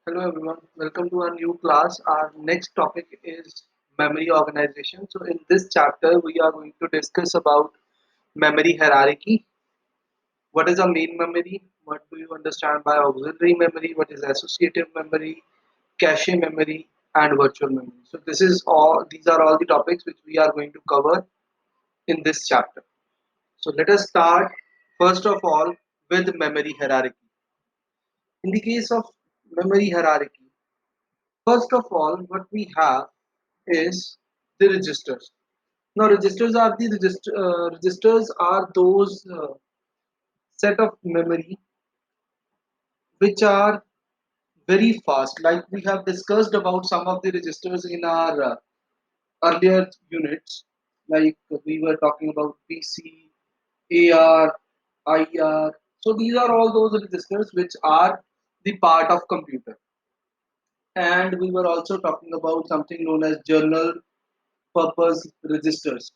Hello everyone, welcome to our new class. Our next topic is memory organization. So in this chapter we are going to discuss about memory hierarchy. What is a main memory? What do you understand by auxiliary memory? What is associative memory, cache memory and virtual memory? So these are all the topics which we are going to cover in this chapter. So let us start first of all with memory hierarchy. In the case of memory hierarchy, first of all, what we have is the registers. Now, registers are those set of memory which are very fast. Like we have discussed about some of the registers in our earlier units. Like we were talking about PC, AR, IR. So these are all those registers which are the part of computer. And we were also talking about something known as journal purpose registers,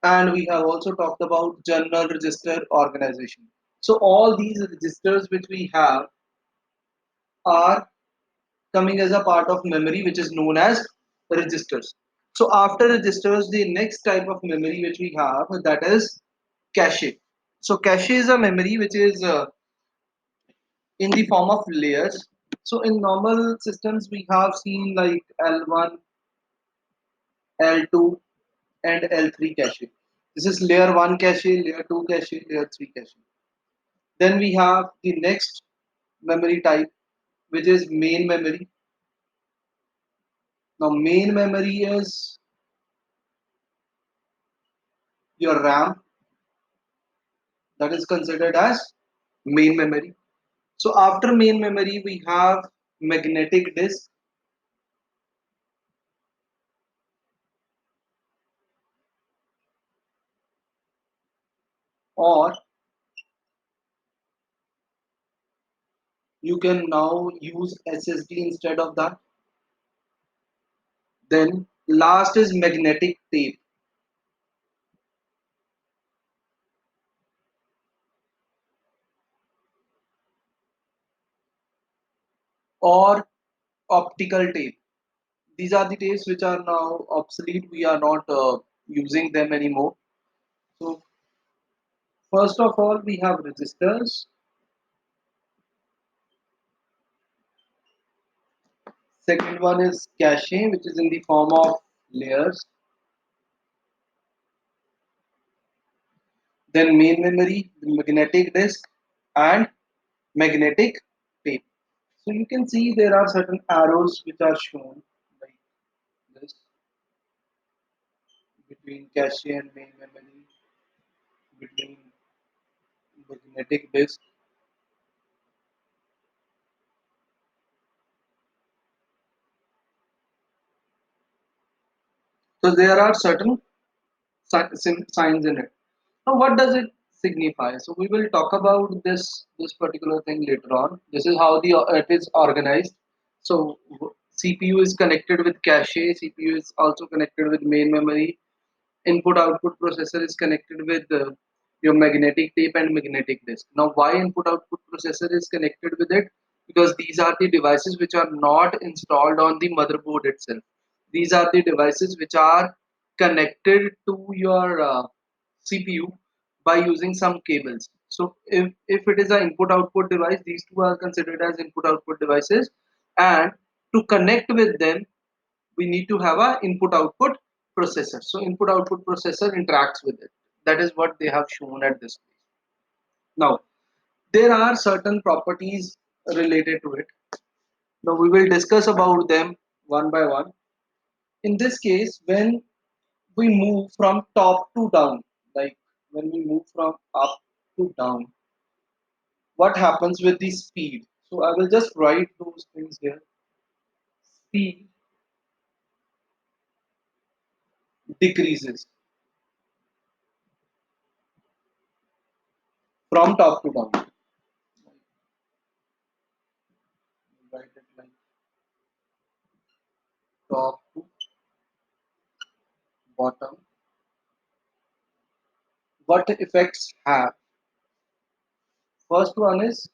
and we have also talked about journal register organization. So all these registers which we have are coming as a part of memory which is known as registers. So after registers, the next type of memory which we have, that is cache. So cache is a memory which is in the form of layers. So in normal systems we have seen like L1, L2 and L3 cache. This is layer 1 cache, layer 2 cache, layer 3 cache. Then we have the next memory type, which is main memory. Now, main memory is your RAM, that is considered as main memory. So, after main memory, we have magnetic disk or you can now use SSD instead of that. Then, last is magnetic tape or optical tape. These are the tapes which are now obsolete. We are not using them anymore. So, first of all, we have registers. Second one is cache, which is in the form of layers. Then main memory, the magnetic disk, and magnetic tape. So you can see there are certain arrows which are shown like this between cache and main memory, between magnetic disk. So there are certain signs in it. Now, what does it signify? So we will talk about this particular thing later on. This is how the it is organized. So CPU is connected with cache. CPU is also connected with main memory. Input output processor is connected with your magnetic tape and magnetic disk. Now, why input output processor is connected with it? Because these are the devices which are not installed on the motherboard itself. These are the devices which are connected to your CPU by using some cables. So if it is an input output device, these two are considered as input output devices, and to connect with them we need to have a input output processor. So input output processor interacts with it. That is what they have shown at this place. Now there are certain properties related to it. Now we will discuss about them one by one. In this case, when we move from top to down, like when we move from up to down, what happens with the speed? So I will just write those things here. Speed decreases from top to down. Write it like top to bottom. What effects have? First one is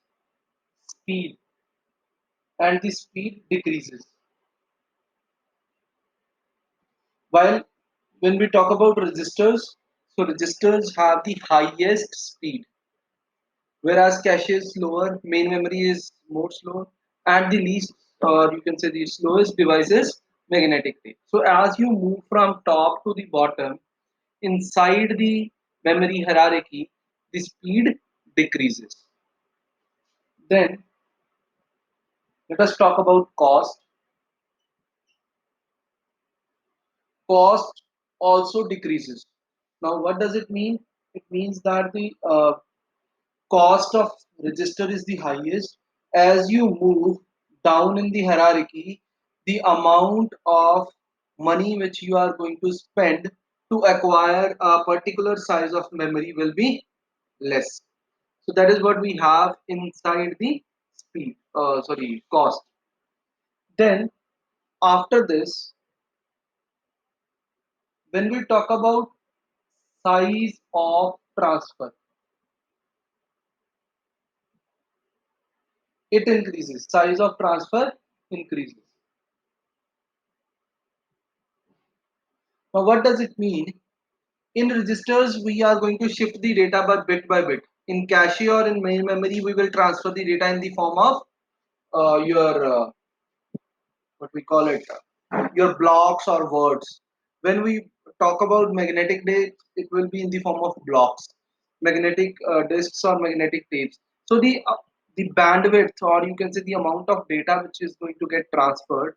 speed. and the speed decreases. While when we talk about registers, so registers have the highest speed, whereas cache is slower, main memory is more slow, and the least, or you can say the slowest device is magnetic tape. So as you move from top to the bottom inside the memory hierarchy, the speed decreases. Then let us talk about cost. Cost also decreases. Now, what does it mean? It means that the cost of register is the highest. As you move down in the hierarchy, the amount of money which you are going to spend to acquire a particular size of memory will be less. So that is what we have inside the cost. Then after this, when we talk about size of transfer, it increases. Size of transfer increases. Now, what does it mean? In registers, we are going to shift the data by bit. In cache or in main memory, we will transfer the data in the form of your what we call it, your blocks or words. When we talk about magnetic disks, it will be in the form of blocks, magnetic disks or magnetic tapes. So the bandwidth, or you can say the amount of data which is going to get transferred,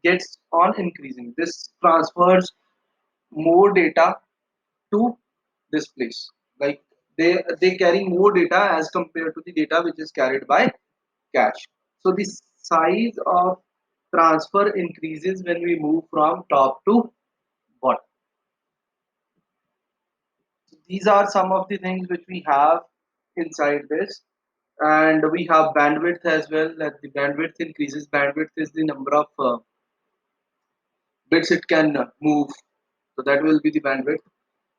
gets on increasing. This transfers more data to this place. Like they carry more data as compared to the data which is carried by cache. So the size of transfer increases when we move from top to bottom. So these are some of the things which we have inside this. And we have bandwidth as well. That the bandwidth increases. Bandwidth is the number of bits it can move. So that will be the bandwidth.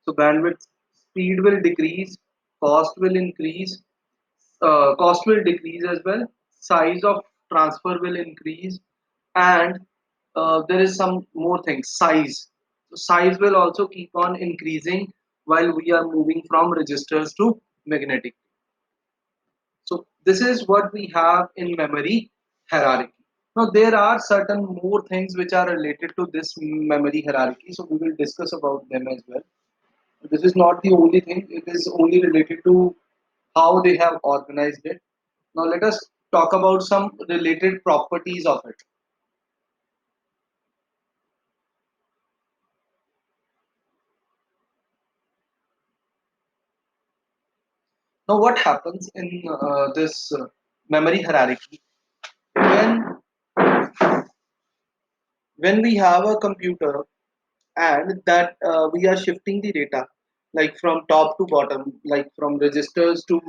So bandwidth speed will decrease, cost will increase, cost will decrease as well. Size of transfer will increase, and there is some more things. Size. So size will also keep on increasing while we are moving from registers to magnetic. So this is what we have in memory hierarchy. Now there are certain more things which are related to this memory hierarchy. So we will discuss about them as well. This is not the only thing. It is only related to how they have organized it. Now let us talk about some related properties of it. Now what happens in this memory hierarchy when we have a computer and that we are shifting the data like from top to bottom, like from registers to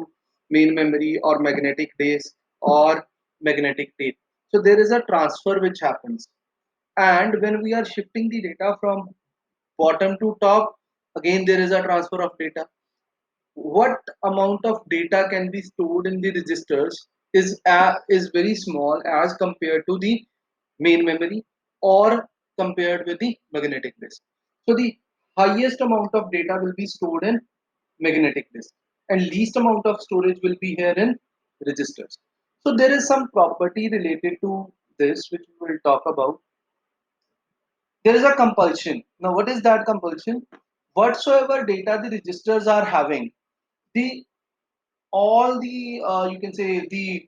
main memory or magnetic disk or magnetic tape. So there is a transfer which happens, and when we are shifting the data from bottom to top, again there is a transfer of data. What amount of data can be stored in the registers is very small as compared to the main memory or compared with the magnetic disk. So the highest amount of data will be stored in magnetic disk, and least amount of storage will be here in registers. So there is some property related to this which we will talk about. There is a compulsion. Now what is that compulsion? Whatsoever data the registers are having, the all the you can say the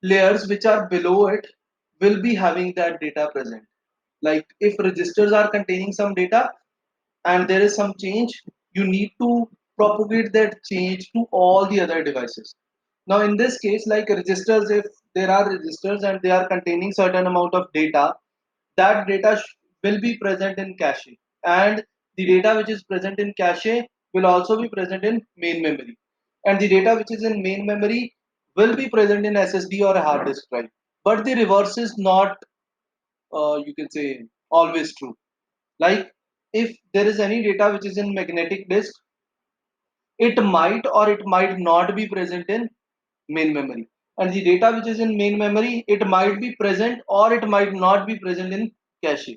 layers which are below it will be having that data present. Like if registers are containing some data and there is some change, you need to propagate that change to all the other devices. Now in this case, like registers, if there are registers and they are containing certain amount of data, that data will be present in cache, and the data which is present in cache will also be present in main memory, and the data which is in main memory will be present in SSD or a hard disk drive. But the reverse is not you can say always true. Like if there is any data which is in magnetic disk, it might or it might not be present in main memory. and the data which is in main memory, it might be present or it might not be present in cache.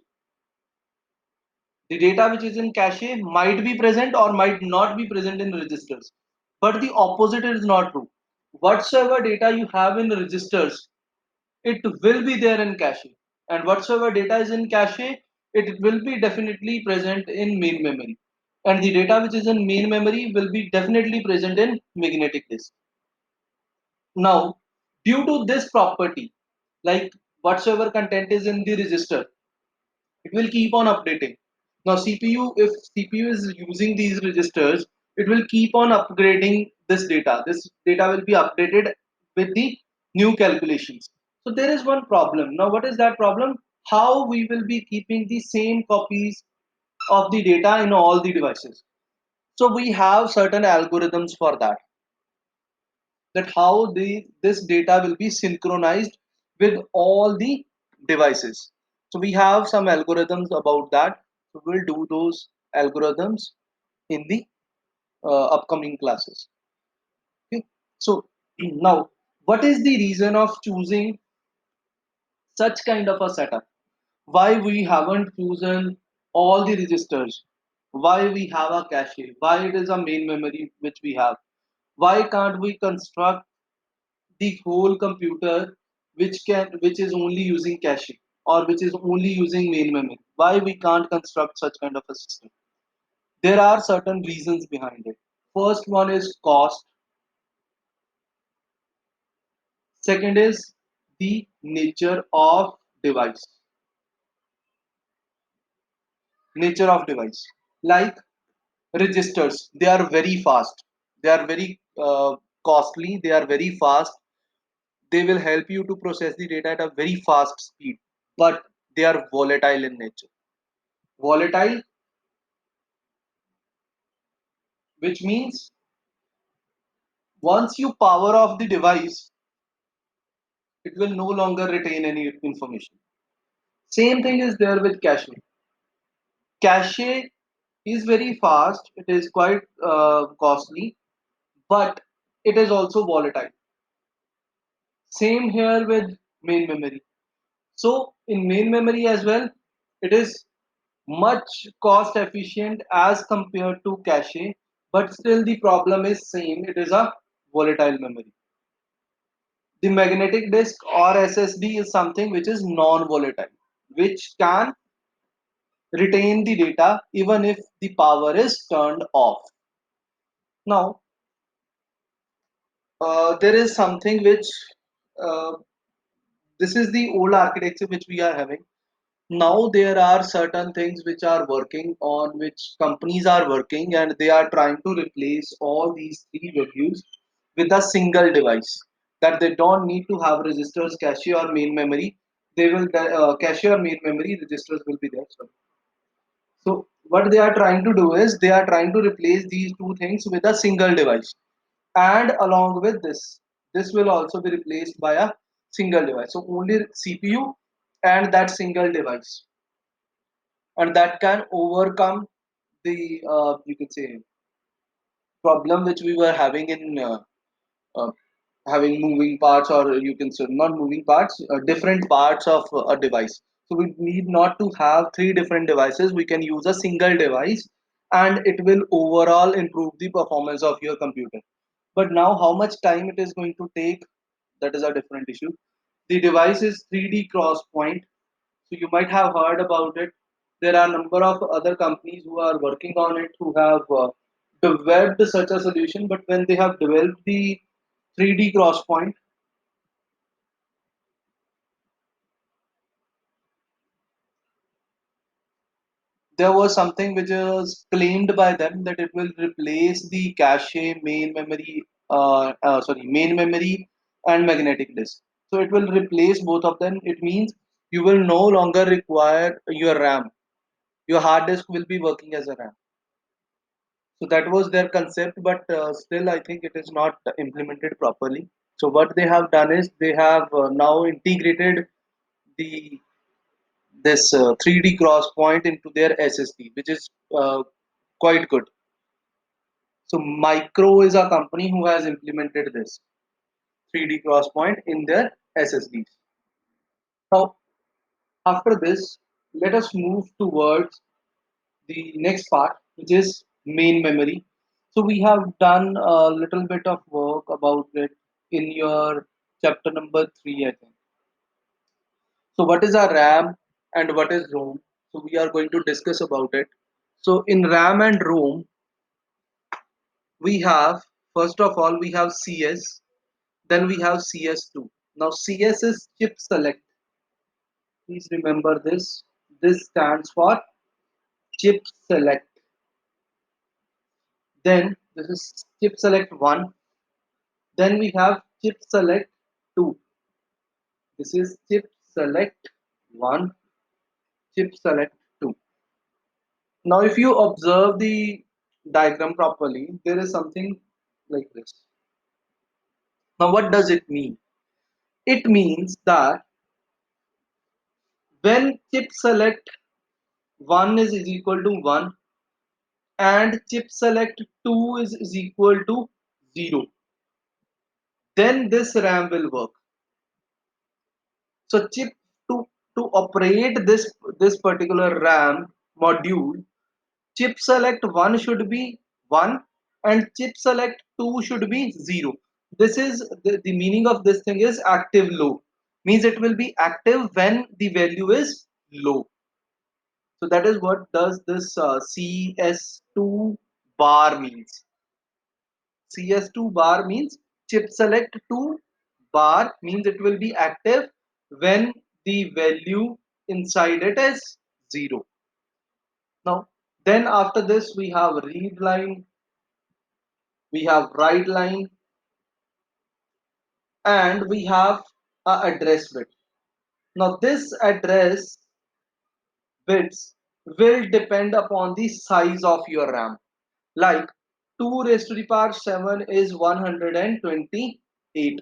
The data which is in cache might be present or might not be present in registers. But the opposite is not true. Whatsoever data you have in registers, it will be there in cache. And whatsoever data is in cache, it will be definitely present in main memory. And the data which is in main memory will be definitely present in magnetic disk. Now, due to this property, like whatsoever content is in the register, it will keep on updating. Now CPU, if CPU is using these registers, it will keep on upgrading this data will be updated with the new calculations. So there is one problem. Now what is that problem? How we will be keeping the same copies of the data in all the devices? So we have certain algorithms for that, that how this data will be synchronized with all the devices. So we have some algorithms about that. So we'll do those algorithms in the upcoming classes. Okay. So now, what is the reason of choosing such kind of a setup? Why we haven't chosen all the registers? Why we have a cache? Why it is a main memory which we have? Why can't we construct the whole computer which is only using cache or which is only using main memory? Why we can't construct such kind of a system? There are certain reasons behind it. First one is cost. Second is the nature of device. Nature of device. Like registers, they are very fast. They are very costly. They are very fast. They will help you to process the data at a very fast speed, but they are volatile in nature. Volatile, which means once you power off the device, it will no longer retain any information. Same thing is there with cache. Cache is very fast, it is quite costly, but it is also volatile. Same here with main memory. So in main memory as well, it is much cost efficient as compared to cache, but still the problem is same. It is a volatile memory. The magnetic disk or SSD is something which is non-volatile, which can retain the data even if the power is turned off. Now, there is something which uh, this is the old architecture which we are having. Now there are certain things which are working on which companies are working, and they are trying to replace all these three values with a single device, that they don't need to have registers, cache or main memory. They will cache or main memory, registers will be there. So what they are trying to do is they are trying to replace these two things with a single device. And along with this will also be replaced by a single device. So only CPU and that single device, and that can overcome the you can say problem which we were having in uh, having moving parts, or you can say not moving parts, different parts of a device. So we need not to have three different devices. We can use a single device, and it will overall improve the performance of your computer. But now how much time it is going to take, that is a different issue. The device is 3D cross point, so you might have heard about it. There are a number of other companies who are working on it, who have developed such a solution. But when they have developed the 3D cross point, there was something which was claimed by them that it will replace the cache, main memory and magnetic disk. So it will replace both of them. It means you will no longer require your RAM. Your hard disk will be working as a RAM. So that was their concept, but still I think it is not implemented properly. So what they have done is they have now integrated the this 3D cross point into their SSD, which is quite good. So Micro is a company who has implemented this. 3D cross point in their SSDs. Now, after this, let us move towards the next part, which is main memory. So we have done a little bit of work about it in your chapter number 3, I think. So what is our RAM and what is ROM? So we are going to discuss about it. So in RAM and ROM, we have, first of all, we have CS, then we have CS2. Now CS is chip select. Please remember this. This stands for chip select. Then this is chip select 1. Then we have chip select 2. This is chip select 1, chip select 2. Now if you observe the diagram properly, there is something like this. Now what does it mean? It means that when chip select 1 is equal to 1 and chip select 2 is equal to 0, then this RAM will work. So chip to operate this particular RAM module, chip select 1 should be 1 and chip select 2 should be 0. This is the meaning of this thing is active low, means it will be active when the value is low. So that is what does this CS2 bar means. CS2 bar means chip select 2 bar means it will be active when the value inside it is 0. Now, then after this we have read line, we have write line, and we have a address bit. Now this address bits will depend upon the size of your RAM. Like 2 raised to the power 7 is 128.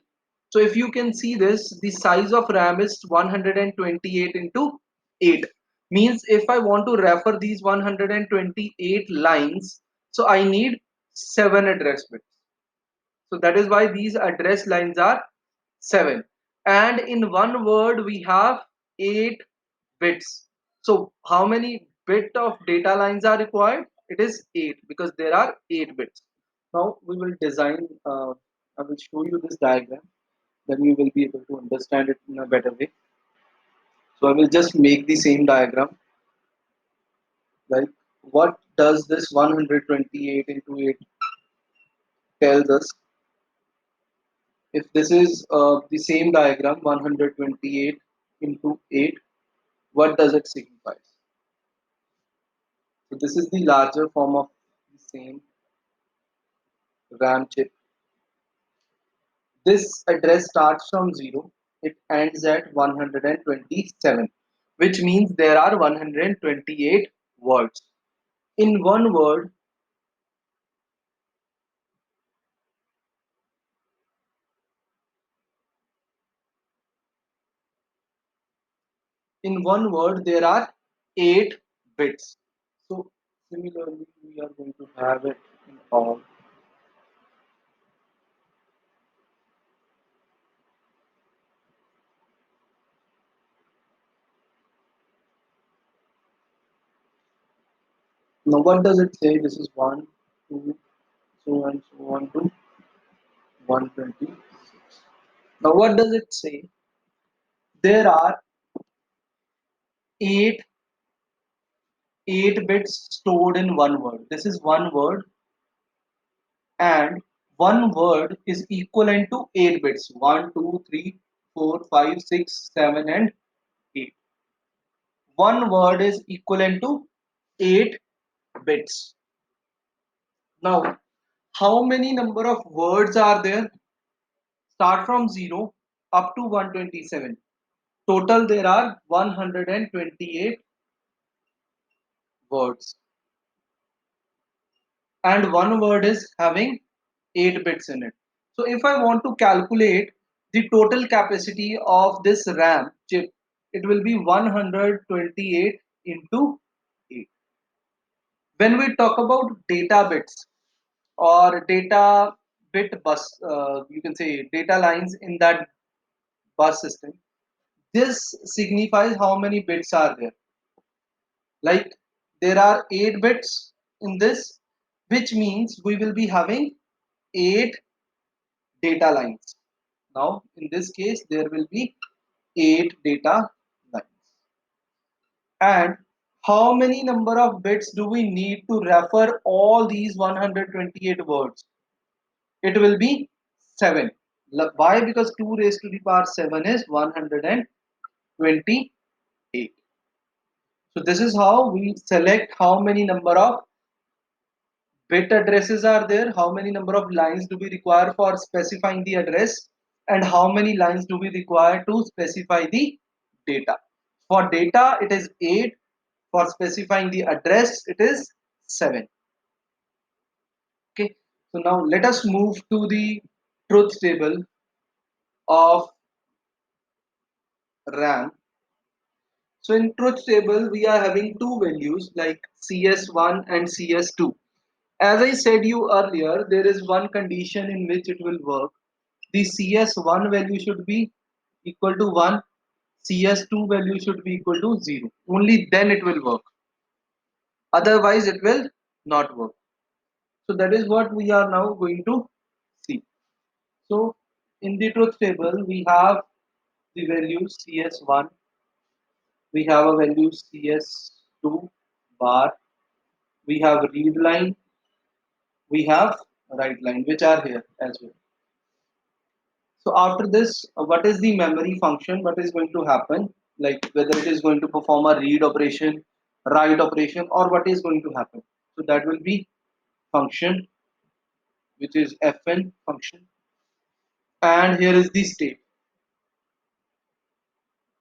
So if you can see this, the size of RAM is 128 into 8. Means if I want to refer these 128 lines, so I need 7 address bits. So that is why these address lines are 7. And in one word we have 8 bits. So how many bit of data lines are required? It is 8 because there are 8 bits. Now we will design, I will show you this diagram, then you will be able to understand it in a better way. So I will just make the same diagram, like what does this 128 into 8 tells us. If this is the same diagram 128 into 8, what does it signify? So this is the larger form of the same RAM chip. This address starts from 0, it ends at 127, which means there are 128 words. In one word, there are 8 bits. So similarly, we are going to have it in all. Now, what does it say? This is 1, 2, so and so on to 126. Now, what does it say? There are 8 8 bits stored in one word. This is one word, and one word is equivalent to 8 bits. 1, 2, 3, 4, 5, 6, 7, and 8. One word is equivalent to 8 bits. Now, how many number of words are there? Start from 0 up to 127. Total there are 128 words, and one word is having 8 bits in it. So if I want to calculate the total capacity of this RAM chip, it will be 128 into 8. When we talk about data bits or data bit bus, you can say data lines in that bus system, this signifies how many bits are there. Like there are 8 bits in this, which means we will be having 8 data lines. Now in this case there will be 8 data lines. And how many number of bits do we need to refer all these 128 words? It will be 7. Why? Because 2 raised to the power 7 is 128. So this is how we select how many number of bit addresses are there, how many number of lines do we require for specifying the address, and how many lines do we require to specify the data. For data it is 8, for specifying the address it is 7. Okay, so now let us move to the truth table of RAM. So in truth table we are having two values like CS1 and CS2. As I said you earlier, there is one condition in which it will work. The CS1 value should be equal to 1, CS2 value should be equal to 0. Only then it will work. Otherwise it will not work. So that is what we are now going to see. So in the truth table we have the value CS1, we have a value CS2 bar, we have read line, we have write line, which are here as well. So after this, what is the memory function? What is going to happen? Like whether it is going to perform a read operation, write operation, or what is going to happen? So that will be function, which is fn function, and here is the state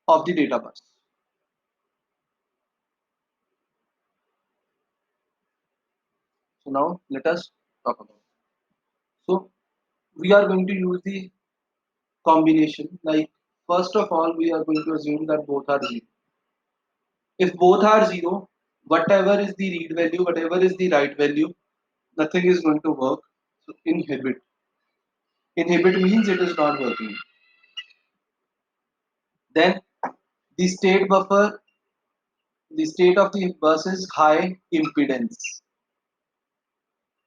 of the data bus. So now let us talk about it. So we are going to use the combination. Like first of all, we are going to assume that both are zero. If both are zero, whatever is the read value, whatever is the write value, nothing is going to work. So inhibit. Inhibit means it is not working. Then the state buffer, the state of the bus is high impedance.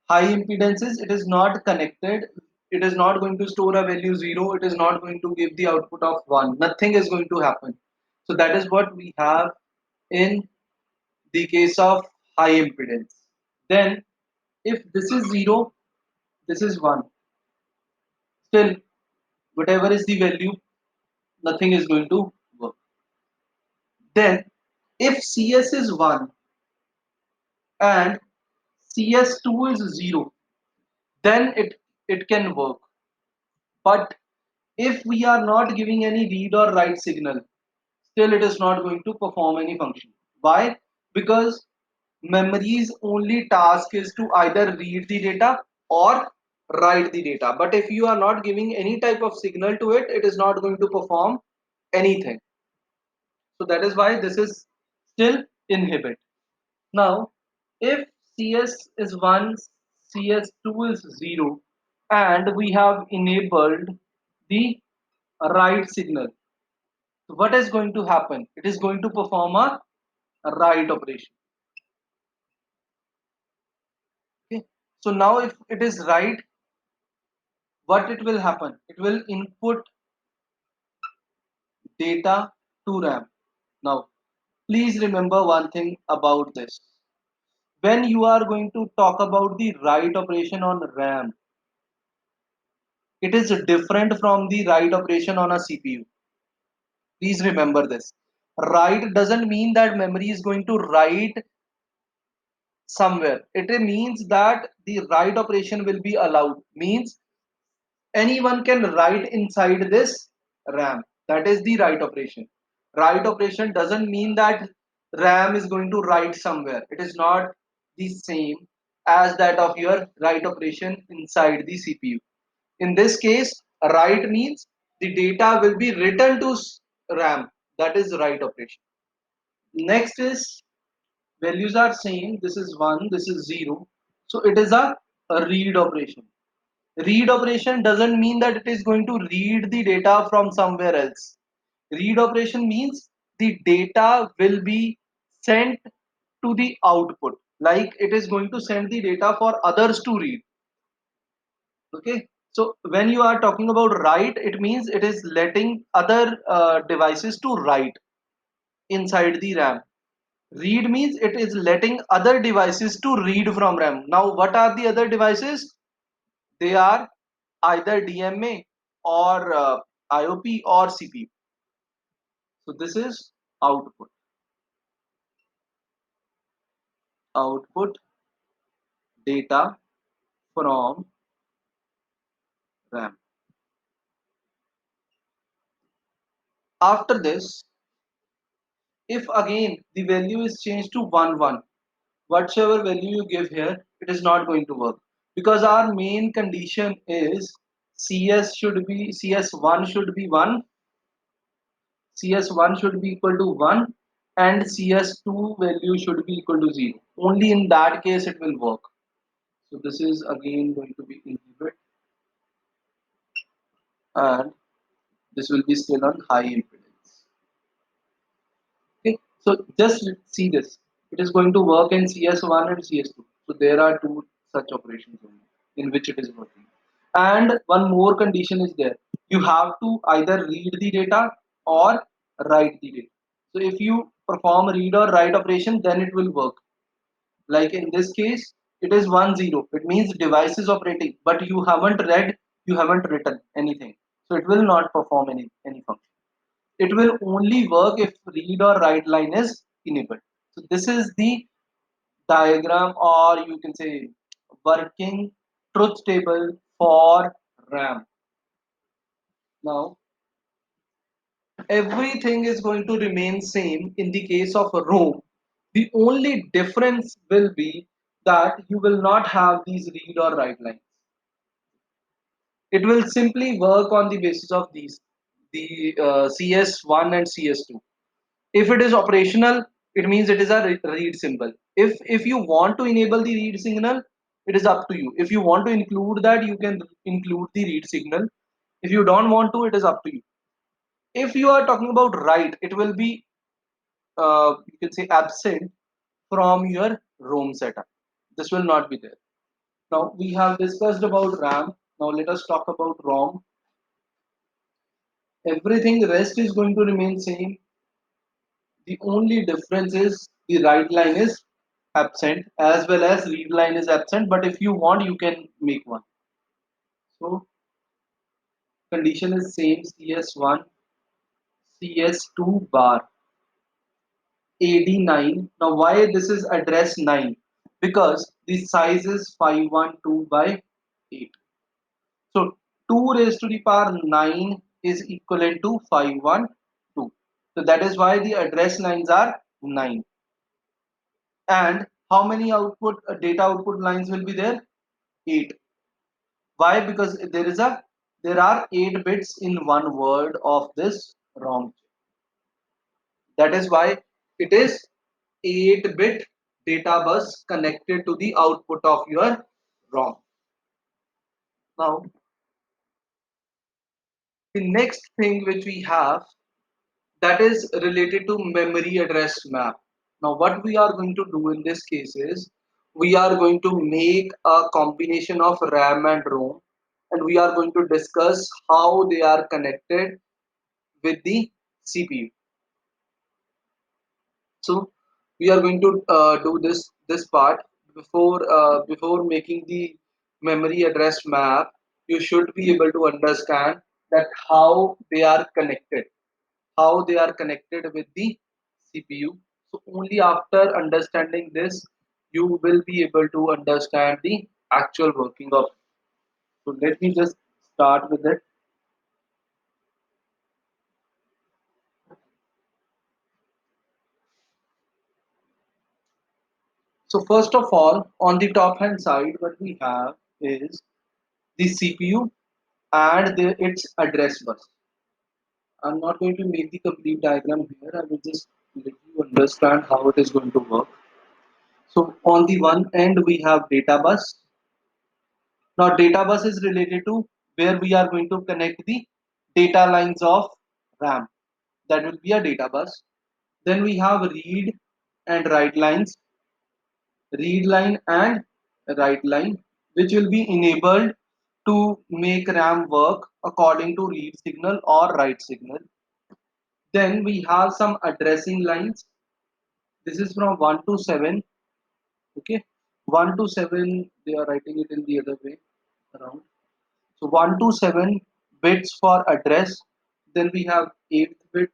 High impedances, it is not connected. It is not going to store a value 0. It is not going to give the output of 1. Nothing is going to happen. So that is what we have in the case of high impedance. Then if this is 0, this is 1. Still, whatever is the value, nothing is going to work. Then if CS is 1 and CS2 is 0, then it can work. But if we are not giving any read or write signal, still it is not going to perform any function. Why? Because memory's only task is to either read the data or write the data. But if you are not giving any type of signal to it, it is not going to perform anything. So that is why this is still inhibit. Now, if CS is 1, CS2 is 0, and we have enabled the write signal, so what is going to happen? It is going to perform a write operation. Okay. So now if it is write, what it will happen? It will input data to RAM. Now, please remember one thing about this. When you are going to talk about the write operation on RAM, it is different from the write operation on a CPU. Please remember this. Write doesn't mean that memory is going to write somewhere. It means that the write operation will be allowed. Means anyone can write inside this RAM. That is the write operation. Write operation doesn't mean that RAM is going to write somewhere. It is not the same as that of your write operation inside the CPU. In this case, write means the data will be written to RAM. That is write operation. Next is values are same. This is 1, this is 0. So it is a read operation. Read operation doesn't mean that it is going to read the data from somewhere else. Read operation means the data will be sent to the output. Like it is going to send the data for others to read. Okay. So when you are talking about write, it means it is letting other devices to write inside the RAM. Read means it is letting other devices to read from RAM. Now, what are the other devices? They are either DMA or IOP or CPU. So this is output. Output data from RAM. After this, if again the value is changed to 1 1, whatever value you give here, it is not going to work, because our main condition is CS1 should be 1, CS1 should be equal to 1, and CS2 value should be equal to 0. Only in that case it will work. So this is again going to be inhibit, and this will be still on high impedance. Okay, so just see this. It is going to work in CS1 and CS2. So there are two such operations only in which it is working. And one more condition is there. You have to either read the data or write the data. So if you perform read or write operation, then it will work. Like in this case, it is 1 0. It means device is operating, but you haven't read, you haven't written anything. So it will not perform any function. It will only work if read or write line is enabled. So this is the diagram, or you can say working truth table for RAM. Now everything is going to remain same in the case of a ROM. The only difference will be that you will not have these read or write lines. It will simply work on the basis of these, the CS1 and CS2. If it is operational, it means it is a read symbol. If you want to enable the read signal, it is up to you. If you want to include that, you can include the read signal. If you don't want to, it is up to you. If you are talking about write, it will be you can say absent from your ROM setup. This will not be there. Now we have discussed about RAM. Now let us talk about ROM. Everything rest is going to remain same. The only difference is the write line is absent as well as read line is absent. But if you want, you can make one. So condition is same, CS1, CS2 bar, AD9. Now why this is address 9? Because the size is 512 by 8. So 2 raised to the power 9 is equivalent to 512. So that is why the address lines are 9. And how many output data output lines will be there? 8. Why? Because there are 8 bits in one word of this ROM. That is why it is 8-bit data bus connected to the output of your ROM. Now the next thing which we have, that is related to memory address map. Now what we are going to do in this case is we are going to make a combination of RAM and ROM, and we are going to discuss how they are connected with the CPU. So we are going to do this part. Before making the memory address map, you should be able to understand that how they are connected, with the CPU. So only after understanding this, you will be able to understand the actual working of it. So let me just start with it. So first of all, on the top hand side, what we have is the CPU and its address bus. I'm not going to make the complete diagram here. I will just let you understand how it is going to work. So on the one end we have data bus. Now data bus is related to where we are going to connect the data lines of RAM. That will be a data bus. Then we have read and write lines, read line and write line, which will be enabled to make RAM work according to read signal or write signal. Then we have some addressing lines. This is from 1 to 7. Okay, 1 to 7, they are writing it in the other way around. So 1 to 7 bits for address. Then we have 8th bit,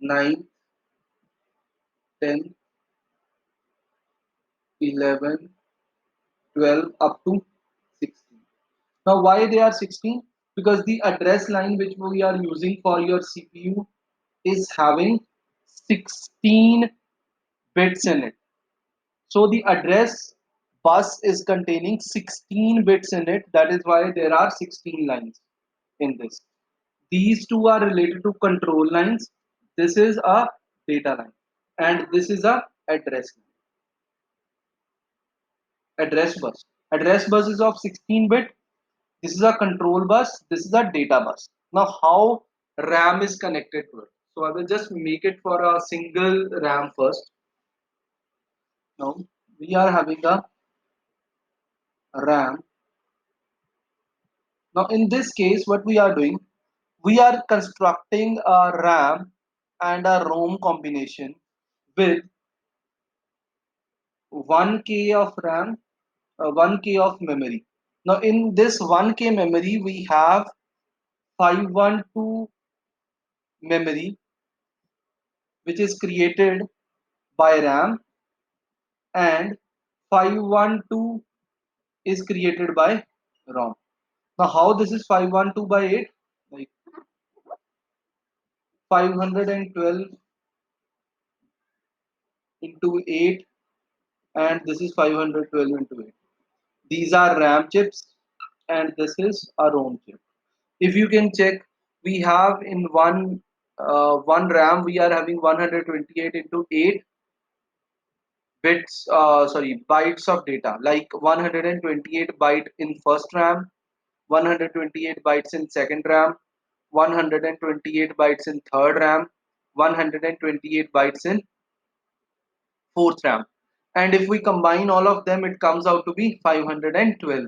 9, 10, 11, 12 up to 16. Now why they are 16? Because the address line which we are using for your CPU is having 16 bits in it. So the address bus is containing 16 bits in it. That is why there are 16 lines in this. These two are related to control lines. This is a data line and this is a address bus. Address bus is of 16 bit. This is a control bus. This is a data bus. Now how RAM is connected to it. So I will just make it for a single RAM first. Now we are having a RAM. Now in this case what we are doing, we are constructing a RAM and a ROM combination with 1K of RAM, 1K of memory. Now in this 1K memory we have 512 memory which is created by RAM and 512 is created by ROM. Now how this is 512 by 8? Like 512 into 8 and this is 512 into 8. These are RAM chips and this is a ROM chip. If you can check, we have in one RAM we are having 128 into 8 bits, sorry, bytes of data, like 128 byte in first RAM, 128 bytes in second RAM, 128 bytes in third RAM, 128 bytes in fourth RAM. And if we combine all of them, it comes out to be 512.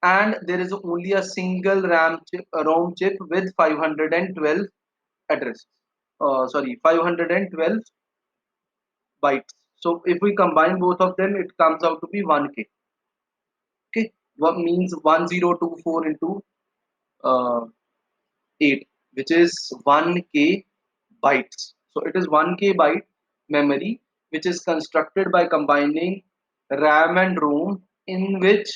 And there is only a single RAM chip, a ROM chip with 512 addresses. Sorry, 512 bytes. So if we combine both of them, it comes out to be 1K. Okay, what means 1024 into uh, 8, which is 1K bytes. So it is 1K byte memory, which is constructed by combining RAM and ROM, in which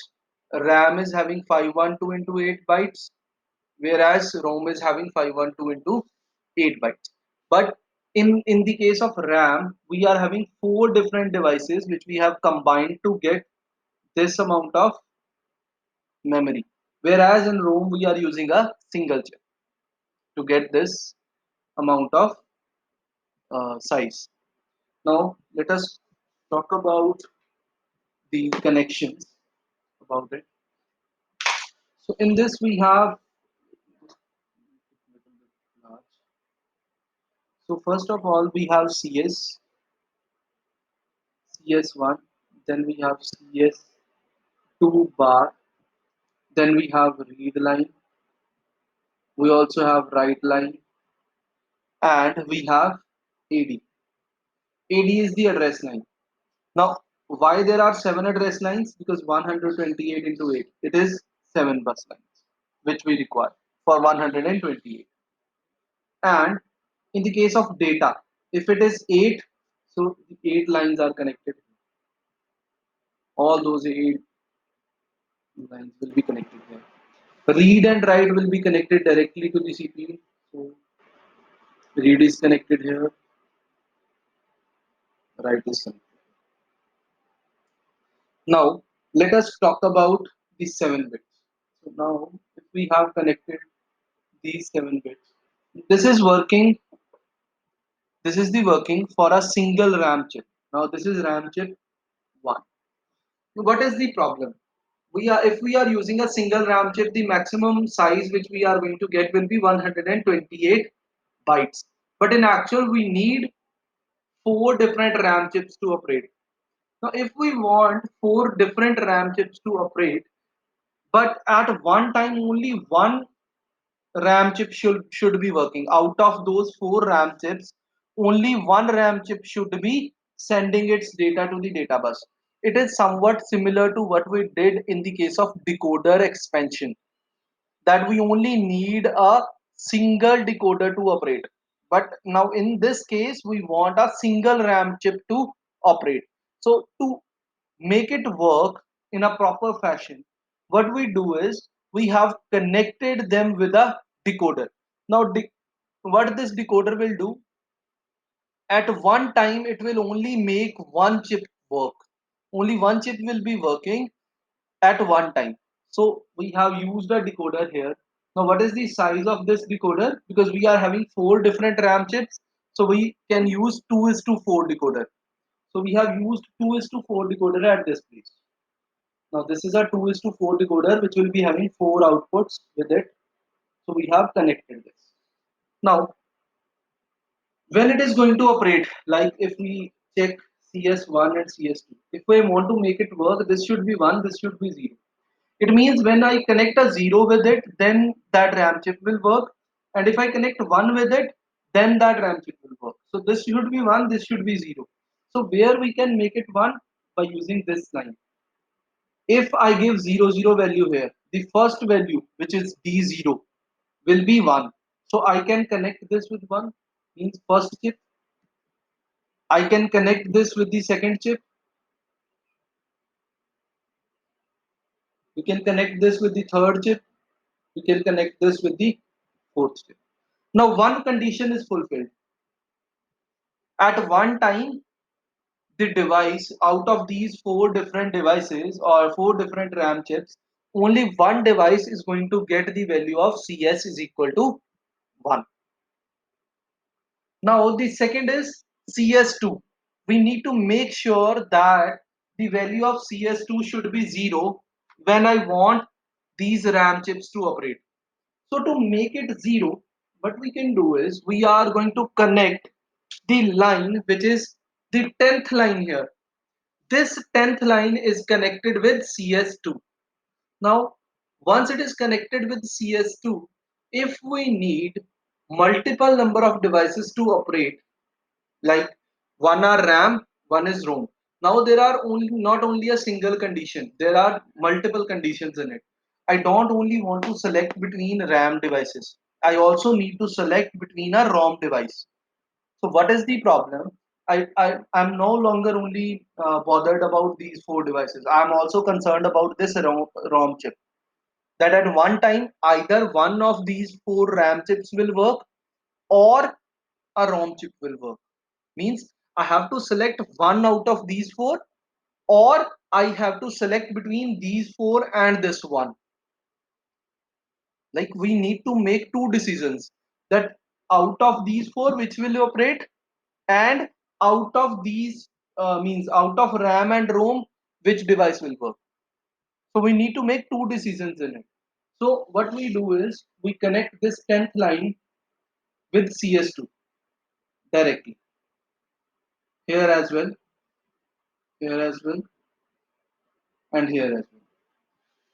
RAM is having 512 into 8 bytes, whereas ROM is having 512 into 8 bytes. But in the case of RAM, we are having four different devices which we have combined to get this amount of memory. Whereas in ROM, we are using a single chip to get this amount of size. Now, let us talk about the connections about it. So, in this, we have so first of all, we have CS1, then we have CS2 bar, then we have read line, we also have write line, and we have AD. AD is the address line. Now, why there are 7 address lines? Because 128 into 8, it is 7 bus lines, which we require for 128. And in the case of data, if it is 8, so the 8 lines are connected. All those 8 lines will be connected here. Read and write will be connected directly to the CPU. So read is connected here, write is connected. Now let us talk about the 7 bits. So now if we have connected these 7 bits, this is working. This is the working for a single RAM chip. Now this is RAM chip 1. What is the problem? if we are using a single RAM chip, the maximum size which we are going to get will be 128 bytes. But in actual, we need four different RAM chips to operate. Now, if we want four different RAM chips to operate, but at one time only one RAM chip should be working. Out of those four RAM chips, only one RAM chip should be sending its data to the data bus. It is somewhat similar to what we did in the case of decoder expansion, that we only need a single decoder to operate. But now in this case, we want a single RAM chip to operate. So to make it work in a proper fashion, what we do is we have connected them with a decoder. Now, what this decoder will do, at one time it will only make one chip work. Only one chip will be working at one time. So we have used a decoder here. Now, what is the size of this decoder? Because we are having four different RAM chips, so we can use 2 is to 4 decoder. So we have used 2 is to 4 decoder at this place. Now this is a 2 is to 4 decoder which will be having 4 outputs with it. So we have connected this. Now when it is going to operate, like if we check CS1 and CS2, if we want to make it work, this should be 1, this should be 0. It means when I connect a 0 with it, then that RAM chip will work. And if I connect 1 with it, then that RAM chip will work. So this should be 1, this should be 0. So where we can make it 1? By using this line. If I give 0 0 value here, the first value, which is D0, will be 1. So I can connect this with 1, means first chip. I can connect this with the second chip. We can connect this with the third chip. We can connect this with the fourth chip. Now one condition is fulfilled. At one time, the device, out of these four different devices or four different RAM chips, only one device is going to get the value of CS is equal to 1. Now the second is CS2. We need to make sure that the value of CS2 should be 0 when I want these RAM chips to operate. So to make it 0, what we can do is we are going to connect the line which is the 10th line here. This 10th line is connected with CS2. Now, once it is connected with CS2, if we need multiple number of devices to operate, like one are RAM, one is ROM. Now there are only not only a single condition, there are multiple conditions in it. I don't only want to select between RAM devices. I also need to select between a ROM device. So what is the problem? I'm no longer only bothered about these four devices. I'm also concerned about this ROM chip. That at one time either one of these four RAM chips will work or a ROM chip will work. Means I have to select one out of these four, or I have to select between these four and this one. Like we need to make two decisions, that out of these four which will operate, and out of these means out of RAM and ROM which device will work. So we need to make two decisions in it. So what we do is we connect this 10th line with CS2 directly, here as well, here as well, and here as well.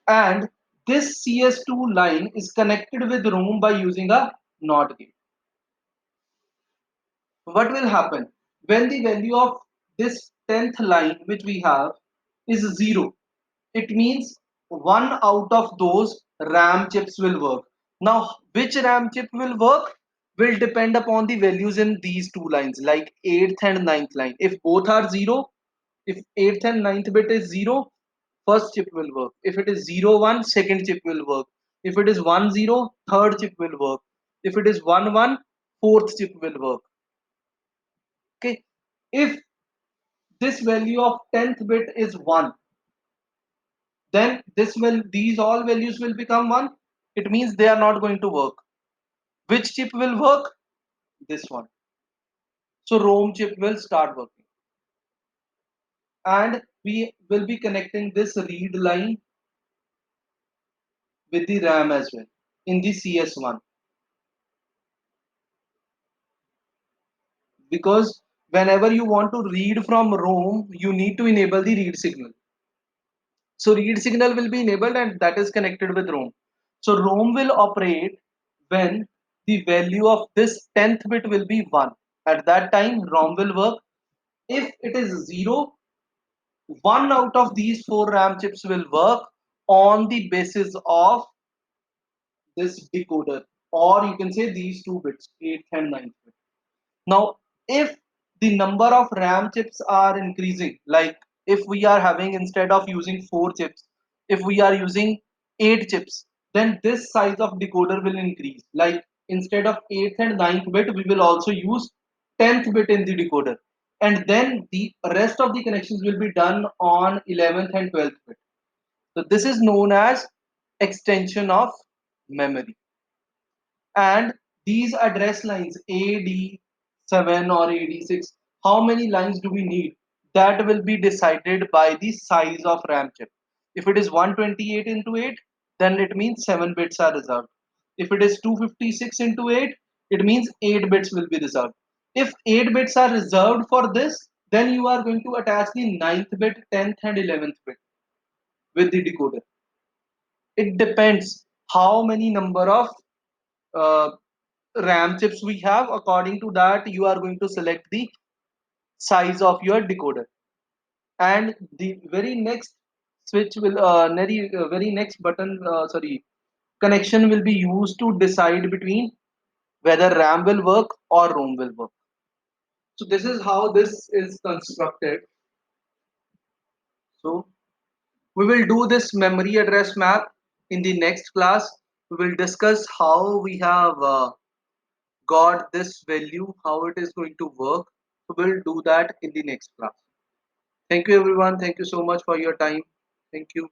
And this CS2 line is connected with ROM by using a NOT gate. What will happen when the value of this 10th line which we have is 0? It means one out of those RAM chips will work. Now, which RAM chip will work will depend upon the values in these two lines, like 8th and ninth line. If both are 0, if 8th and ninth bit is 0, first chip will work. If it is 0 1, second chip will work. If it is 1 0, third chip will work. If it is 1 1, fourth chip will work. Okay. If this value of 10th bit is 1, then these all values will become 1. It means they are not going to work. Which chip will work? This one. So ROM chip will start working, and we will be connecting this read line with the RAM as well in the CS1, because whenever you want to read from ROM, you need to enable the read signal. So read signal will be enabled and that is connected with ROM. So ROM will operate when the value of this 10th bit will be 1. At that time, ROM will work. If it is 0, one out of these four RAM chips will work on the basis of this decoder, or you can say these two bits, 8th and 9th bit. Now, if the number of RAM chips are increasing, like if we are having, instead of using 4 chips, if we are using 8 chips, then this size of decoder will increase. Like instead of 8th and 9th bit, we will also use 10th bit in the decoder. And then the rest of the connections will be done on 11th and 12th bit. So this is known as extension of memory. And these address lines AD7 or AD6, how many lines do we need? That will be decided by the size of RAM chip. If it is 128 into 8, then it means 7 bits are reserved. If it is 256 into 8, it means 8 bits will be reserved. If 8 bits are reserved for this, then you are going to attach the ninth bit, 10th and 11th bit with the decoder. It depends how many number of uh, RAM chips we have. According to that, you are going to select the size of your decoder. And the very next switch will very next button, sorry, connection will be used to decide between whether RAM will work or ROM will work. So this is how this is constructed. So we will do this memory address map in the next class. We will discuss how we have got this value, how it is going to work. So we'll do that in the next class. Thank you everyone. Thank you so much for your time. Thank you.